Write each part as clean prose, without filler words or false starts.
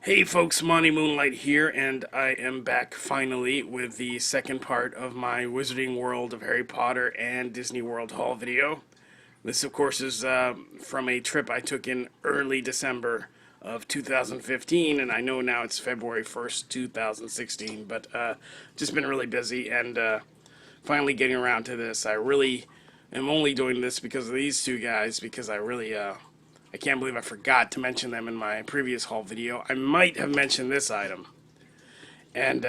Hey folks, Monty Moonlight here, and I am back finally with the second part of my Wizarding World of Harry Potter and Disney World haul video. This, of course, is from a trip I took in early December of 2015, and I know now it's February 1st, 2016, but just been really busy and finally getting around to this. I really am only doing this because of these two guys, because I can't believe I forgot to mention them in my previous haul video. I might have mentioned this item, and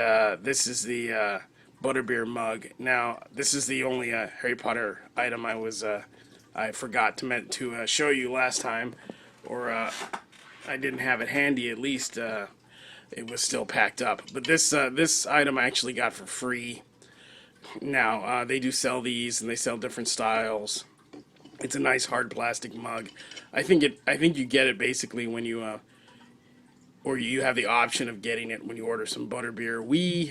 this is the butterbeer mug. Now, this is the only Harry Potter item I forgot to show you last time, or I didn't have it handy. At least it was still packed up. But this item I actually got for free. Now they do sell these, and they sell different styles. It's a nice hard plastic mug. I think you get it basically when you or you have the option of getting it when you order some butterbeer. We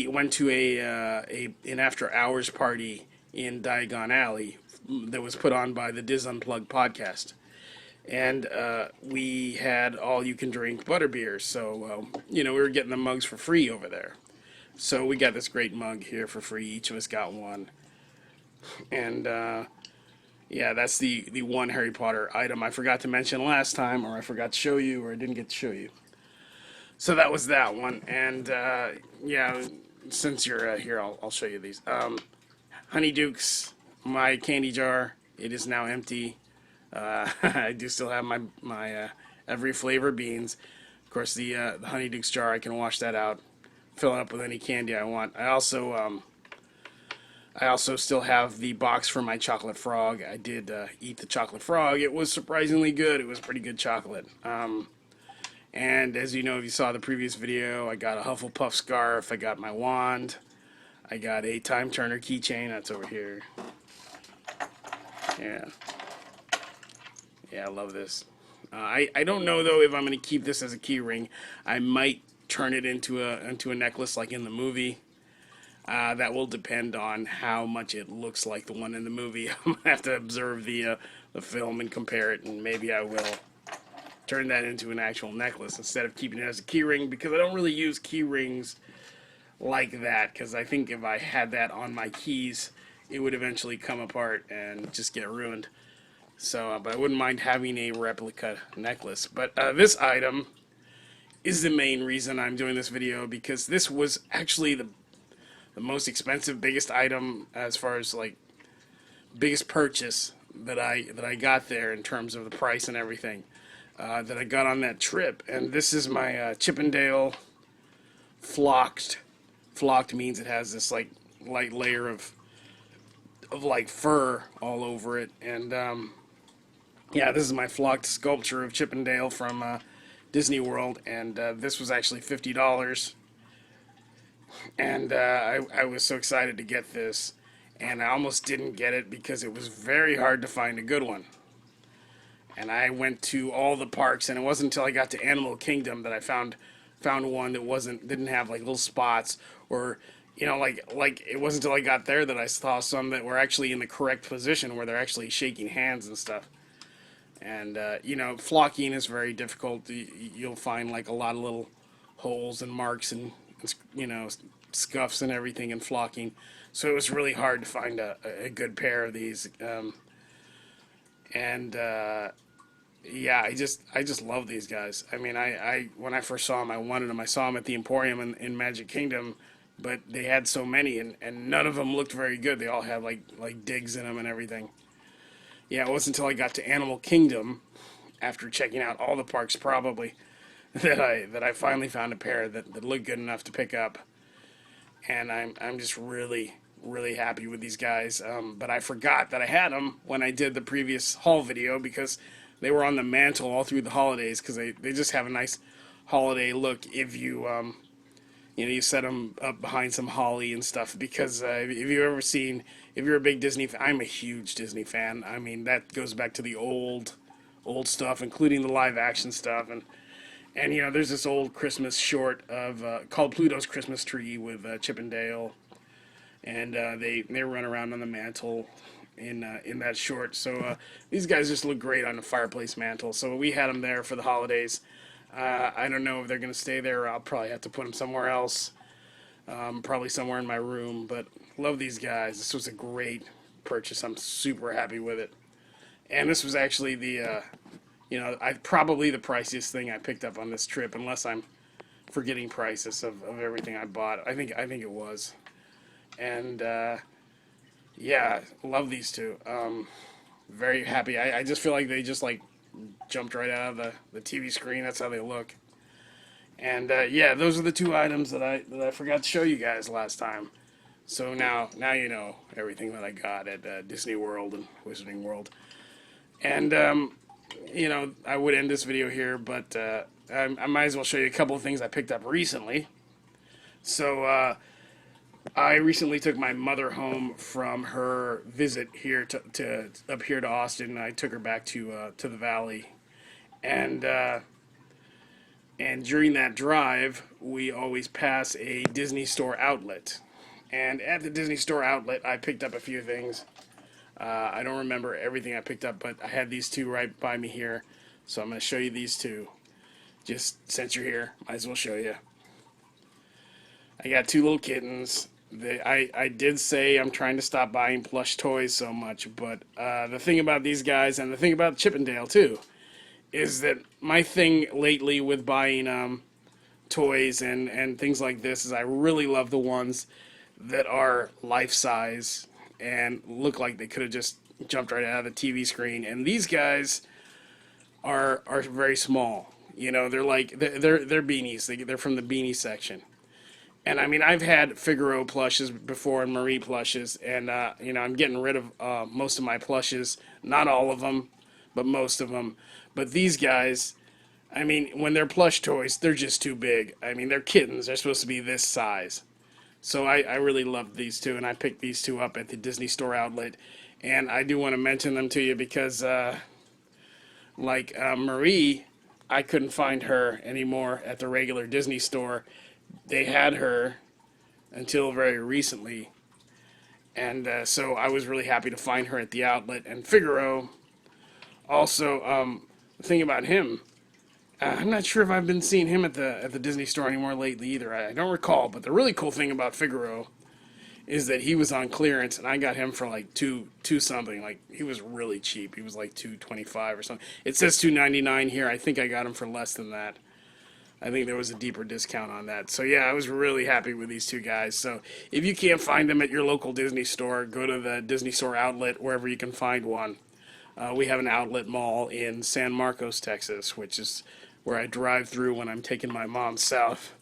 went to an after hours party in Diagon Alley that was put on by the Diz Unplugged podcast, and we had all you can drink butterbeer. So we were getting the mugs for free over there. So we got this great mug here for free. Each of us got one. And yeah, that's the one Harry Potter item I forgot to mention last time, or I forgot to show you, or I didn't get to show you. So that was that one. And yeah, since you're here, I'll show you these. Honeydukes, my candy jar. It is now empty. I do still have my every flavor beans. Of course, the Honeydukes jar, I can wash that out, fill it up with any candy I want. I also still have the box for my chocolate frog. I did eat the chocolate frog. It was surprisingly good. It was pretty good chocolate. And as you know, if you saw the previous video, I got a Hufflepuff scarf. I got my wand. I got a Time Turner keychain. That's over here. Yeah. Yeah, I love this. I don't know, though, if I'm going to keep this as a key ring. I might turn it into a necklace like in the movie. That will depend on how much it looks like the one in the movie. I'm going to have to observe the film and compare it, and maybe I will turn that into an actual necklace instead of keeping it as a key ring, because I don't really use key rings like that, because I think if I had that on my keys, it would eventually come apart and just get ruined. So, but I wouldn't mind having a replica necklace. But this item is the main reason I'm doing this video, because this was actually the most expensive, biggest item as far as like biggest purchase that I got there in terms of the price and everything that I got on that trip. And this is my Chippendale flocked. Flocked means it has this like light layer of like fur all over it. And yeah, this is my flocked sculpture of Chippendale from Disney World, and this was actually $50. And I was so excited to get this, and I almost didn't get it because it was very hard to find a good one. And I went to all the parks, and it wasn't until I got to Animal Kingdom that I found one that didn't have like little spots, or like it wasn't until I got there that I saw some that were actually in the correct position where they're actually shaking hands and stuff. And flocking is very difficult. You'll find like a lot of little holes and marks and scuffs and everything in flocking, so it was really hard to find a good pair of these. Yeah, I just love these guys. I mean, I when I first saw them, I wanted them. I saw them at the Emporium in Magic Kingdom, but they had so many, and none of them looked very good. They all had like digs in them and everything. Yeah, it wasn't until I got to Animal Kingdom, after checking out all the parks probably, that I finally found a pair that looked good enough to pick up. And I'm just really happy with these guys. But I forgot that I had them when I did the previous haul video, because they were on the mantle all through the holidays, because they just have a nice holiday look if you you set them up behind some holly and stuff. Because if you're a big Disney fan, I'm a huge Disney fan. I mean, that goes back to the old stuff, including the live action stuff. And there's this old Christmas short called Pluto's Christmas Tree with Chippendale, and they run around on the mantle, in that short. So these guys just look great on the fireplace mantle. So we had them there for the holidays. I don't know if they're gonna stay there. I'll probably have to put them somewhere else. Probably somewhere in my room. But love these guys. This was a great purchase. I'm super happy with it. And this was actually the probably the priciest thing I picked up on this trip, unless I'm forgetting prices of everything I bought. I think it was. And yeah, love these two. Very happy. I just feel like they just like jumped right out of the TV screen. That's how they look. And yeah, those are the two items that I forgot to show you guys last time. So now you know everything that I got at Disney World and Wizarding World. And I would end this video here, but I might as well show you a couple of things I picked up recently. So I recently took my mother home from her visit here to up here to Austin. I took her back to the Valley, and during that drive, we always pass a Disney Store outlet. And at the Disney Store outlet, I picked up a few things. I don't remember everything I picked up, but I had these two right by me here, so I'm going to show you these two. Just since you're here, might as well show you. I got two little kittens. I did say I'm trying to stop buying plush toys so much, but the thing about these guys, and the thing about Chippendale too, is that my thing lately with buying toys and things like this is I really love the ones that are life-size and look like they could have just jumped right out of the TV screen. And these guys are very small. You know, they're beanies. They're from the beanie section. And I mean, I've had Figaro plushes before and Marie plushes, and I'm getting rid of most of my plushes. Not all of them, but most of them. But these guys, I mean, when they're plush toys, they're just too big. I mean, they're kittens. They're supposed to be this size. So I really loved these two, and I picked these two up at the Disney Store outlet. And I do want to mention them to you because, Marie, I couldn't find her anymore at the regular Disney Store. They had her until very recently. And so I was really happy to find her at the outlet. And Figaro, also, the thing about him, I'm not sure if I've been seeing him at the Disney Store anymore lately either. I don't recall, but the really cool thing about Figaro is that he was on clearance, and I got him for like two something. Like, he was really cheap. He was like $2.25 or something. It says $2.99 here. I think I got him for less than that. I think there was a deeper discount on that. So yeah, I was really happy with these two guys. So if you can't find them at your local Disney Store, go to the Disney Store outlet, wherever you can find one. We have an outlet mall in San Marcos, Texas, which is where I drive through when I'm taking my mom south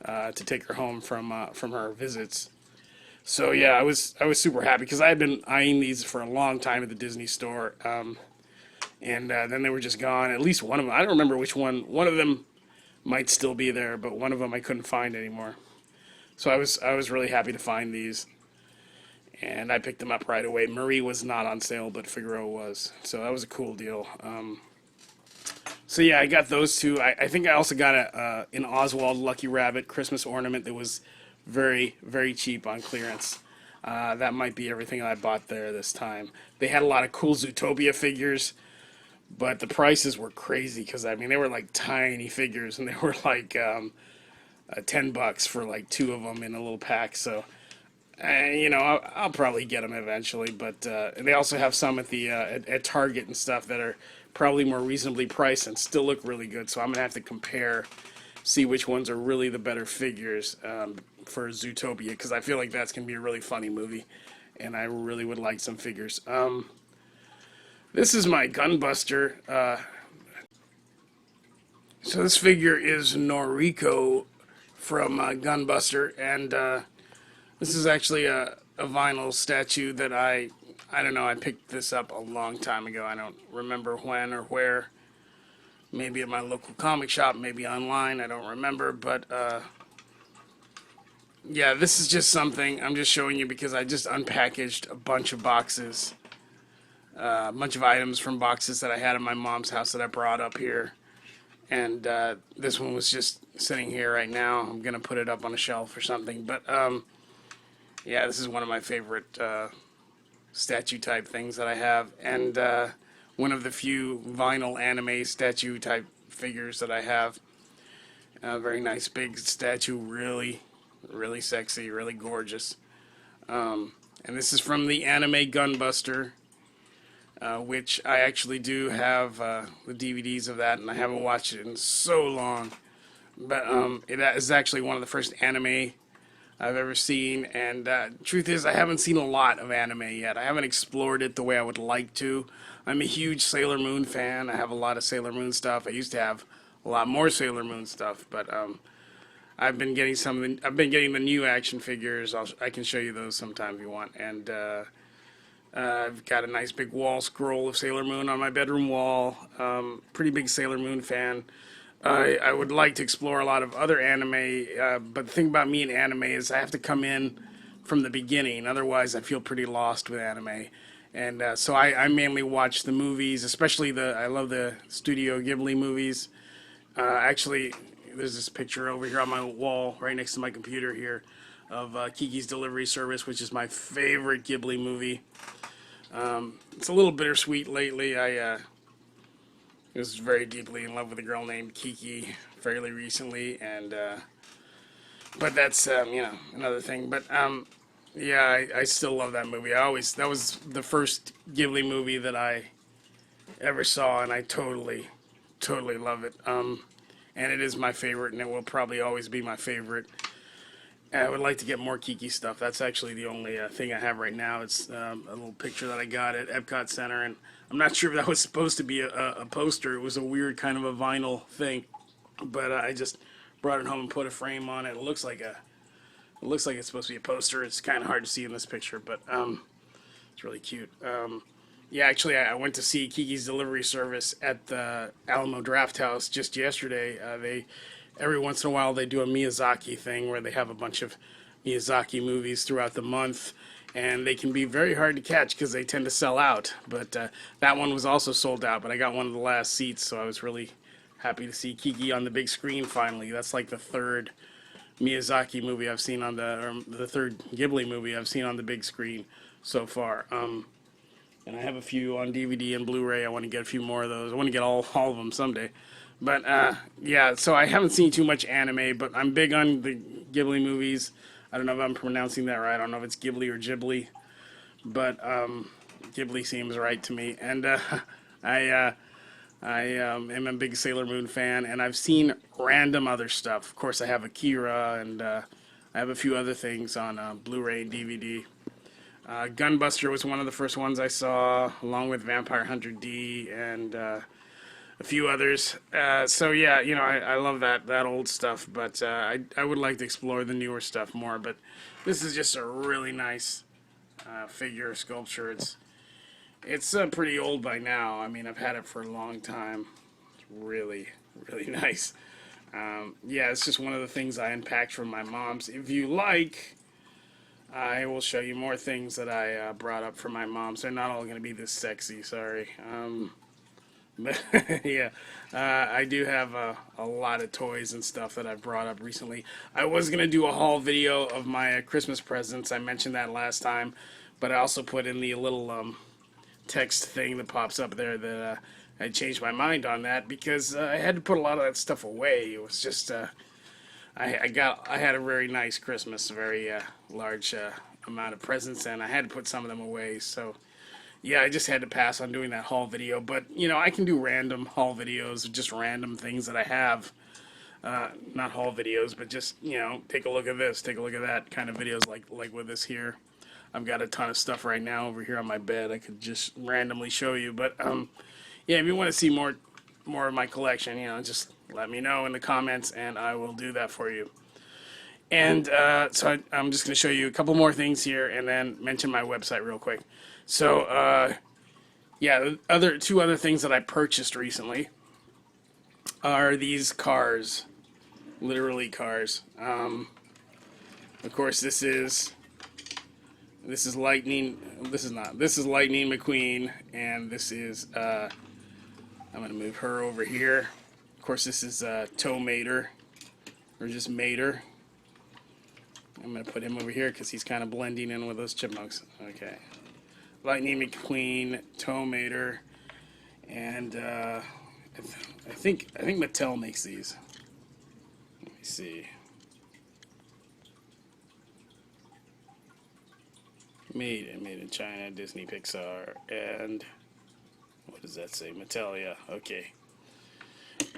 to take her home from her visits. So yeah, I was super happy because I had been eyeing these for a long time at the Disney Store, and then they were just gone. At least one of them, I don't remember which one. One of them might still be there, but one of them I couldn't find anymore. So I was really happy to find these, and I picked them up right away. Marie was not on sale, but Figaro was, so that was a cool deal. So yeah, I got those two. I think I also got an Oswald Lucky Rabbit Christmas ornament that was very, very cheap on clearance. That might be everything I bought there this time. They had a lot of cool Zootopia figures, but the prices were crazy because, I mean, they were like tiny figures, and they were like $10 for like two of them in a little pack. So, I'll probably get them eventually. But they also have some at the at Target and stuff that are probably more reasonably priced and still look really good. So I'm gonna have to compare, see which ones are really the better figures for Zootopia, because I feel like that's gonna be a really funny movie, and I really would like some figures. This is my Gunbuster. So this figure is Noriko from Gunbuster, and this is actually a vinyl statue that I don't know, I picked this up a long time ago. I don't remember when or where. Maybe at my local comic shop, maybe online, I don't remember, but yeah, this is just something I'm just showing you because I just unpackaged a bunch of boxes. A bunch of items from boxes that I had in my mom's house that I brought up here. And this one was just sitting here right now. I'm going to put it up on a shelf or something. But yeah, this is one of my favorite statue type things that I have, and one of the few vinyl anime statue type figures that I have. A very nice big statue, really, really sexy, really gorgeous. And this is from the anime Gunbuster, which I actually do have the DVDs of that, and I haven't watched it in so long. But it is actually one of the first anime I've ever seen, and truth is, I haven't seen a lot of anime yet. I haven't explored it the way I would like to. I'm a huge Sailor Moon fan. I have a lot of Sailor Moon stuff. I used to have a lot more Sailor Moon stuff, but I've been getting I've been getting the new action figures. I can show you those sometime if you want. And I've got a nice big wall scroll of Sailor Moon on my bedroom wall. Pretty big Sailor Moon fan. I would like to explore a lot of other anime, but the thing about me and anime is I have to come in from the beginning. Otherwise, I feel pretty lost with anime. And so I mainly watch the movies, especially I love the Studio Ghibli movies. Actually, there's this picture over here on my wall right next to my computer here of Kiki's Delivery Service, which is my favorite Ghibli movie. It's a little bittersweet lately. I was very deeply in love with a girl named Kiki fairly recently, and but that's another thing. But yeah, I still love that movie. That was the first Ghibli movie that I ever saw, and I totally love it. And it is my favorite, and it will probably always be my favorite. I would like to get more Kiki stuff. That's actually the only thing I have right now. It's a little picture that I got at Epcot Center, and I'm not sure if that was supposed to be a poster. It was a weird kind of a vinyl thing, but I just brought it home and put a frame on it. It looks like it's supposed to be a poster. It's kind of hard to see in this picture, but it's really cute. Yeah, actually, I went to see Kiki's Delivery Service at the Alamo Draft House just yesterday. Every once in a while they do a Miyazaki thing where they have a bunch of Miyazaki movies throughout the month, and they can be very hard to catch because they tend to sell out. But that one was also sold out, but I got one of the last seats, so I was really happy to see Kiki on the big screen finally. That's like the third Miyazaki movie I've seen or the third Ghibli movie I've seen on the big screen so far. And I have a few on DVD and Blu-ray. I want to get a few more of those. I want to get all of them someday. But yeah, so I haven't seen too much anime, but I'm big on the Ghibli movies. I don't know if I'm pronouncing that right. I don't know if it's Ghibli or Ghibli, but Ghibli seems right to me. And I am a big Sailor Moon fan, and I've seen random other stuff. Of course, I have Akira, and I have a few other things on Blu-ray and DVD. Gunbuster was one of the first ones I saw, along with Vampire Hunter D and a few others. So yeah, I love that old stuff, but I would like to explore the newer stuff more. But this is just a really nice figure sculpture. It's pretty old by now. I mean, I've had it for a long time. It's really nice. Yeah, it's just one of the things I unpacked from my mom's. If you like, I will show you more things that I brought up from my mom. So they're not all going to be this sexy, sorry. But yeah, I do have a lot of toys and stuff that I've brought up recently. I was going to do a haul video of my Christmas presents. I mentioned that last time. But I also put in the little text thing that pops up there that I changed my mind on that because I had to put a lot of that stuff away. It was just... I had a very nice Christmas, a very large amount of presents, and I had to put some of them away. So, yeah, I just had to pass on doing that haul video. But I can do random haul videos, just random things that I have. Not haul videos, but just take a look at this, take a look at that kind of videos, like with this here. I've got a ton of stuff right now over here on my bed. I could just randomly show you, but yeah, if you want to see more of my collection, just let me know in the comments, and I will do that for you. And so I'm just going to show you a couple more things here, and then mention my website real quick. So, yeah, two other things that I purchased recently are these cars, literally cars. Of course, this is Lightning. This is Lightning McQueen, and this is I'm going to move her over here. Of course, this is Tow Mater, or just Mater. I'm going to put him over here because he's kind of blending in with those chipmunks. Okay. Lightning McQueen, Tow Mater, and I think Mattel makes these. Let me see. Made in China, Disney, Pixar, and what does that say? Mattel, yeah, okay.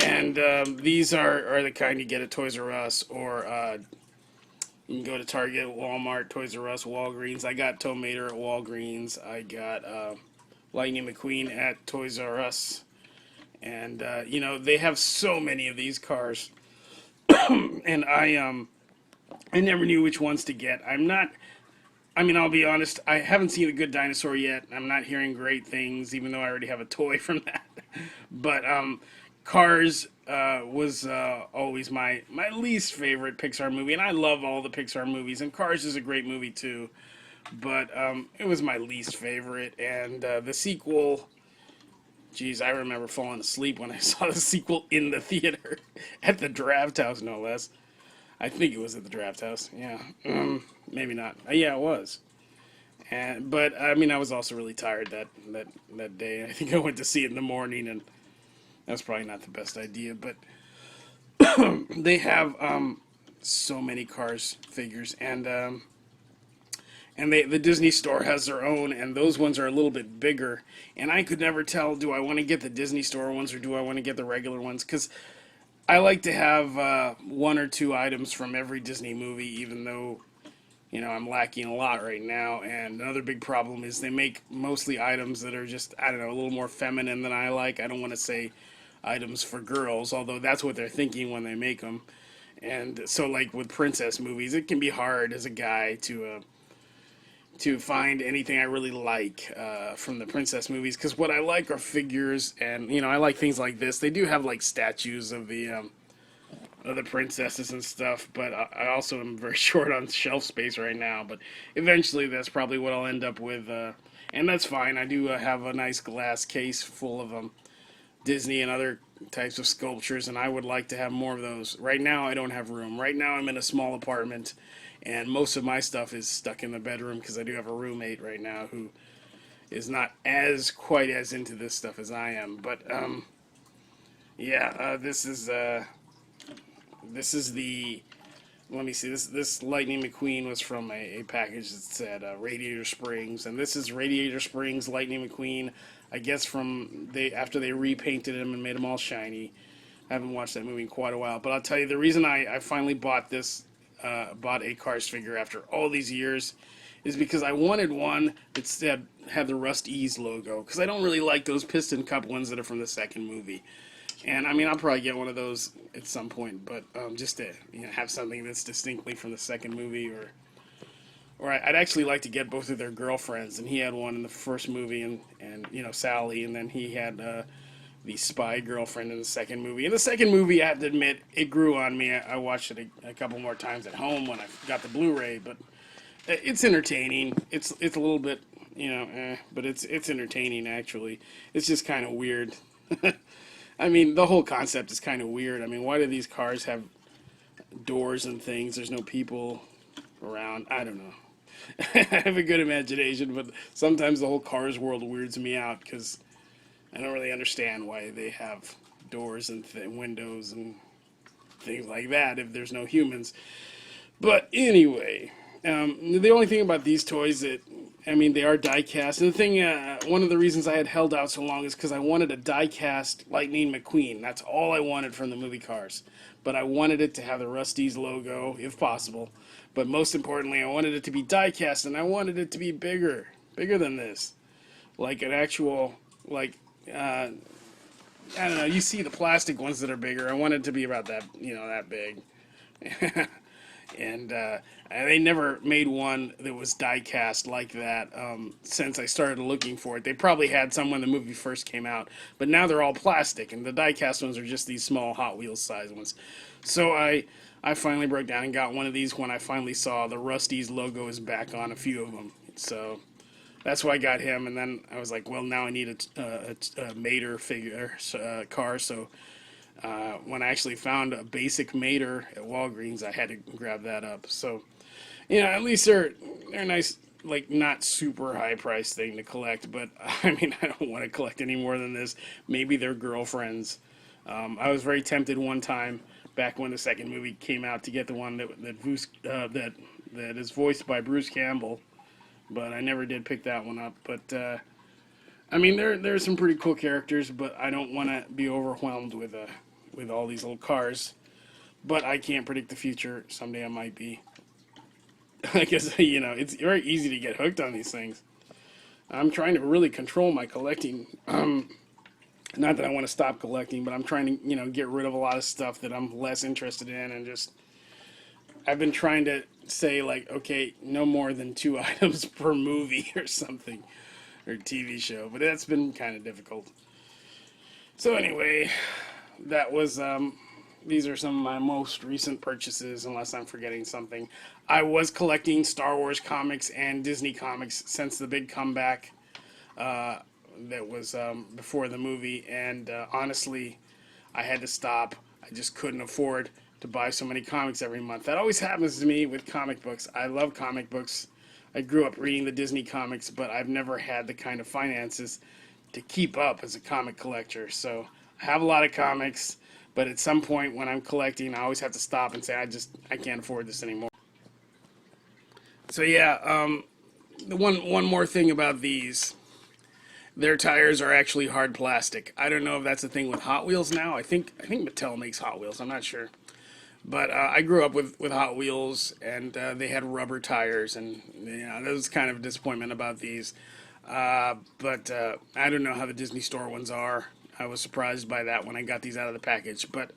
And these are the kind you get at Toys R Us, or you can go to Target, Walmart, Toys R Us, Walgreens. I got Tow Mater at Walgreens. I got Lightning McQueen at Toys R Us. And they have so many of these cars, and I never knew which ones to get. I'm not. I mean, I'll be honest. I haven't seen a good dinosaur yet. I'm not hearing great things, even though I already have a toy from that. But Cars was always my least favorite Pixar movie, and I love all the Pixar movies, and Cars is a great movie too. But it was my least favorite, and the sequel. Geez, I remember falling asleep when I saw the sequel in the theater at the Draft House, no less. I think it was at the Draft House. Yeah, maybe not. Yeah, it was. But I mean, I was also really tired that day. I think I went to see it in the morning, and that's probably not the best idea. But they have so many Cars figures, and the Disney store has their own, and those ones are a little bit bigger. And I could never tell, do I want to get the Disney store ones or do I want to get the regular ones? Because I like to have one or two items from every Disney movie, even though I'm lacking a lot right now. And another big problem is they make mostly items that are just, I don't know, a little more feminine than I like. I don't want to say items for girls, although that's what they're thinking when they make them. And so, like with princess movies, it can be hard as a guy to find anything I really like from the princess movies, because what I like are figures, and I like things like this. They do have like statues of the princesses and stuff, but I also am very short on shelf space right now. But eventually, that's probably what I'll end up with, and that's fine. I do have a nice glass case full of Disney and other types of sculptures, and I would like to have more of those. Right now, I don't have room. Right now, I'm in a small apartment, and most of my stuff is stuck in the bedroom because I do have a roommate right now who is not as quite as into this stuff as I am. But yeah, this is the. Let me see. This Lightning McQueen was from a package that said Radiator Springs, and this is Radiator Springs Lightning McQueen. I guess from after they repainted him and made him all shiny. I haven't watched that movie in quite a while, but I'll tell you the reason I finally bought bought a Cars figure after all these years is because I wanted one that had the Rust Ease logo, because I don't really like those Piston Cup ones that are from the second movie. And I mean, I'll probably get one of those at some point, but just to have something that's distinctly from the second movie, or I'd actually like to get both of their girlfriends. And he had one in the first movie, and Sally, and then he had the spy girlfriend in the second movie. In the second movie, I have to admit, it grew on me. I watched it a couple more times at home when I got the Blu-ray, but it's entertaining. It's a little bit, but it's entertaining actually. It's just kind of weird. I mean, the whole concept is kind of weird. I mean, why do these cars have doors and things? There's no people around. I don't know. I have a good imagination, but sometimes the whole Cars world weirds me out because I don't really understand why they have doors and windows and things like that if there's no humans. But anyway, the only thing about these toys they are die-cast. And the thing, one of the reasons I had held out so long is because I wanted a die-cast Lightning McQueen. That's all I wanted from the movie Cars. But I wanted it to have the Rust-eze logo, if possible. But most importantly, I wanted it to be die-cast, and I wanted it to be bigger than this. Like an actual, I don't know, you see the plastic ones that are bigger. I wanted it to be about that, that big. And they never made one that was die-cast like that since I started looking for it. They probably had some when the movie first came out, but now they're all plastic, and the die-cast ones are just these small Hot Wheels size ones. So I finally broke down and got one of these when I finally saw the Rust-eze logo is back on a few of them. So that's why I got him, and then I was like, well, now I need a Mater figure car, so when I actually found a basic Mater at Walgreens, I had to grab that up. So, at least they're nice like not super high price thing to collect, but I mean, I don't want to collect any more than this. Maybe their girlfriends. I was very tempted one time back when the second movie came out to get the one that is voiced by Bruce Campbell, but I never did pick that one up. But I mean, there's some pretty cool characters, but I don't want to be overwhelmed with all these little cars. But I can't predict the future. Someday I might be. I guess, it's very easy to get hooked on these things. I'm trying to really control my collecting. Not that I want to stop collecting, but I'm trying to, get rid of a lot of stuff that I'm less interested in, and just I've been trying to say, like, okay, no more than 2 items per movie or something, or TV show, but that's been kind of difficult. So anyway, that was these are some of my most recent purchases, unless I'm forgetting something. I was collecting Star Wars comics and Disney comics since the big comeback that was before the movie, and honestly, I had to stop. I just couldn't afford to buy so many comics every month. That always happens to me with comic books. I love comic books. I grew up reading the Disney comics, but I've never had the kind of finances to keep up as a comic collector. So I have a lot of comics, but at some point when I'm collecting, I always have to stop and say, I can't afford this anymore. So yeah, the one more thing about these, their tires are actually hard plastic. I don't know if that's a thing with Hot Wheels now. I think Mattel makes Hot Wheels. I'm not sure. But I grew up with Hot Wheels, and they had rubber tires, and that was kind of a disappointment about these. But I don't know how the Disney Store ones are. I was surprised by that when I got these out of the package. But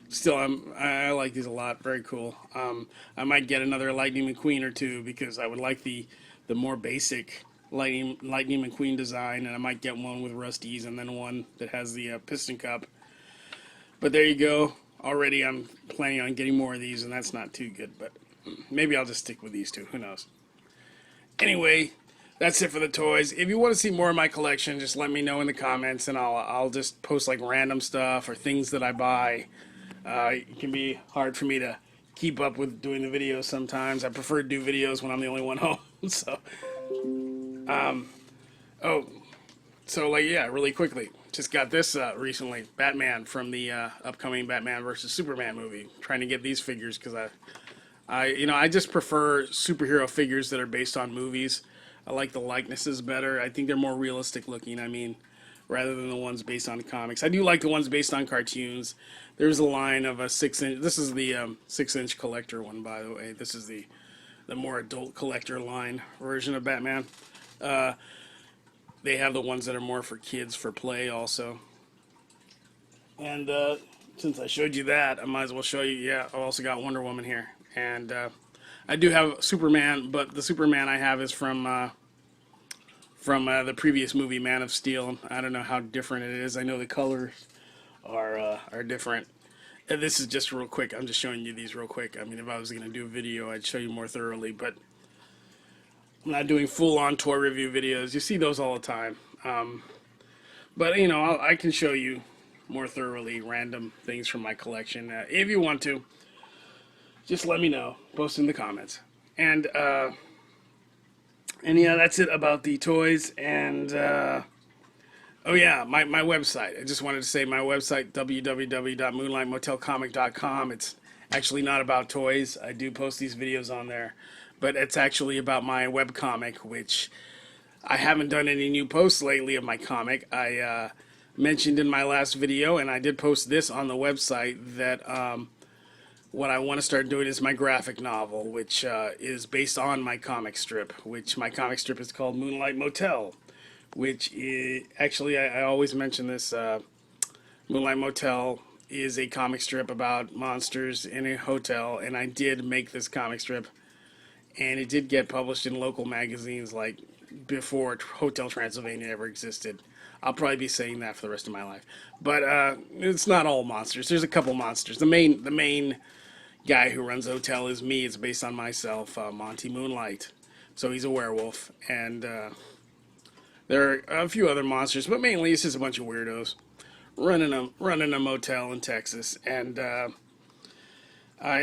still, I like these a lot. Very cool. I might get another Lightning McQueen or two because I would like the more basic Lightning McQueen design, and I might get one with Rusty's and then one that has the piston cup. But there you go. Already I'm planning on getting more of these, and that's not too good, but maybe I'll just stick with these two. Who knows? Anyway, that's it for the toys. If you want to see more of my collection, just let me know in the comments, and I'll just post like random stuff or things that I buy. It can be hard for me to keep up with doing the videos sometimes. I prefer to do videos when I'm the only one home. So, really quickly, just got this recently. Batman from the upcoming Batman versus Superman movie. Trying to get these figures because I just prefer superhero figures that are based on movies. I like the likenesses better. I think they're more realistic looking. I mean, rather than the ones based on comics. I do like the ones based on cartoons. There's a line of a 6-inch. This is the 6-inch collector one, by the way. This is the more adult collector line version of Batman. They have the ones that are more for kids for play also. And since I showed you that, I might as well show you. Yeah, I've also got Wonder Woman here, and I do have Superman, but the Superman I have is from the previous movie, Man of Steel. I don't know how different it is. I know the colors are different. And this is just real quick. I'm just showing you these real quick. I mean, if I was going to do a video, I'd show you more thoroughly, but I'm not doing full-on toy review videos. You see those all the time. But, I can show you more thoroughly random things from my collection. If you want to, just let me know. Post in the comments. And yeah, that's it about the toys. And, oh yeah, my website. I just wanted to say my website, www.moonlightmotelcomic.com. It's actually not about toys. I do post these videos on there. But it's actually about my webcomic, which I haven't done any new posts lately of my comic. I mentioned in my last video, and I did post this on the website, that what I want to start doing is my graphic novel, which is based on my comic strip, which my comic strip is called Moonlight Motel, which is, actually, I always mention this, Moonlight Motel is a comic strip about monsters in a hotel, and I did make this comic strip. And it did get published in local magazines like before Hotel Transylvania ever existed. I'll probably be saying that for the rest of my life. But it's not all monsters. There's a couple monsters. The main guy who runs the hotel is me. It's based on myself, Monty Moonlight. So he's a werewolf. And there are a few other monsters, but mainly it's just a bunch of weirdos running a motel in Texas. And I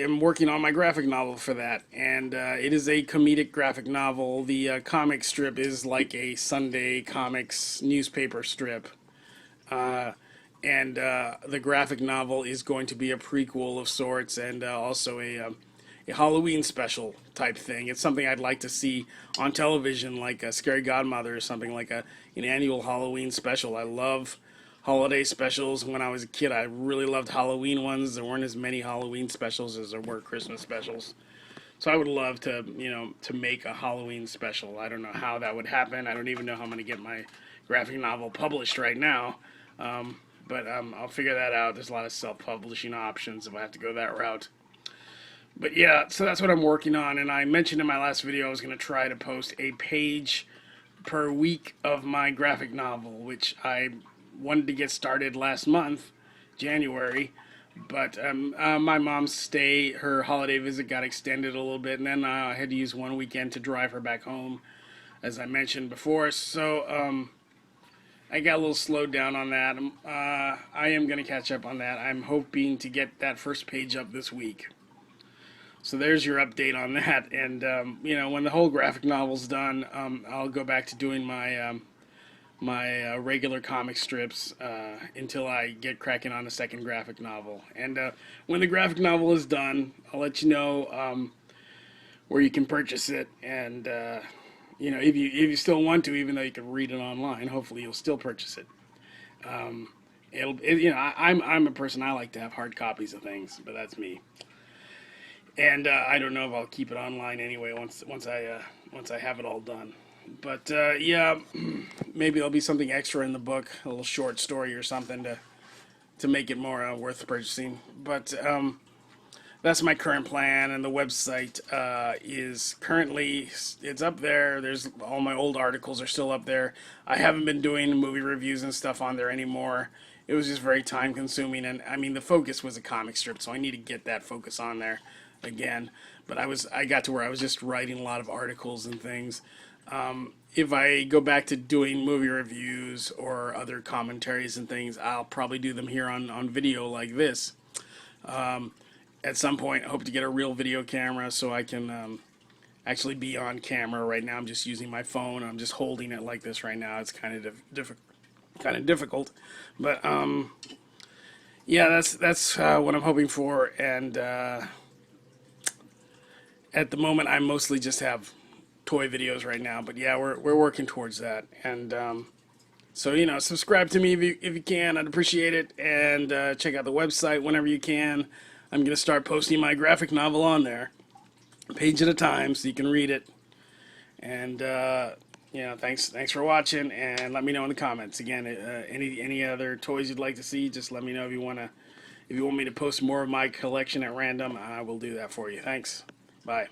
am working on my graphic novel for that, and it is a comedic graphic novel. The comic strip is like a Sunday comics newspaper strip, uh, and the graphic novel is going to be a prequel of sorts, and also a Halloween special type thing. It's something I'd like to see on television, like a Scary Godmother or something like an annual Halloween special. I love holiday specials. When I was a kid, I really loved Halloween ones. There weren't as many Halloween specials as there were Christmas specials. So I would love to, to make a Halloween special. I don't know how that would happen. I don't even know how I'm going to get my graphic novel published right now. But I'll figure that out. There's a lot of self-publishing options if I have to go that route. But yeah, so that's what I'm working on. And I mentioned in my last video I was going to try to post a page per week of my graphic novel, which I wanted to get started last month, January. But my mom's stay, her holiday visit got extended a little bit, and then I had to use one weekend to drive her back home, as I mentioned before. So I got a little slowed down on that. I am going to catch up on that. I'm hoping to get that first page up this week. So there's your update on that. And, when the whole graphic novel's done, I'll go back to doing my regular comic strips until I get cracking on a second graphic novel. And when the graphic novel is done, I'll let you know where you can purchase it. And, if you still want to, even though you can read it online, hopefully you'll still purchase it. I'm a person, I like to have hard copies of things, but that's me. And I don't know if I'll keep it online anyway once I have it all done. But yeah, maybe there'll be something extra in the book, a little short story or something to make it more worth purchasing. But that's my current plan, and the website is currently, it's up there. There's all my old articles are still up there. I haven't been doing movie reviews and stuff on there anymore. It was just very time consuming, and I mean the focus was a comic strip, so I need to get that focus on there again. But I got to where I was just writing a lot of articles and things. If I go back to doing movie reviews or other commentaries and things, I'll probably do them here on video like this. At some point, I hope to get a real video camera so I can actually be on camera. Right now, I'm just using my phone. I'm just holding it like this right now. It's kind of difficult, but yeah, that's what I'm hoping for. And at the moment, I mostly just have toy videos right now, but yeah, we're working towards that. And so subscribe to me if you can. I'd appreciate it. And check out the website whenever you can. I'm gonna start posting my graphic novel on there, a page at a time, so you can read it. And thanks for watching, and let me know in the comments. Again, any other toys you'd like to see, just let me know. If you want me to post more of my collection at random, I will do that for you. Thanks. Bye.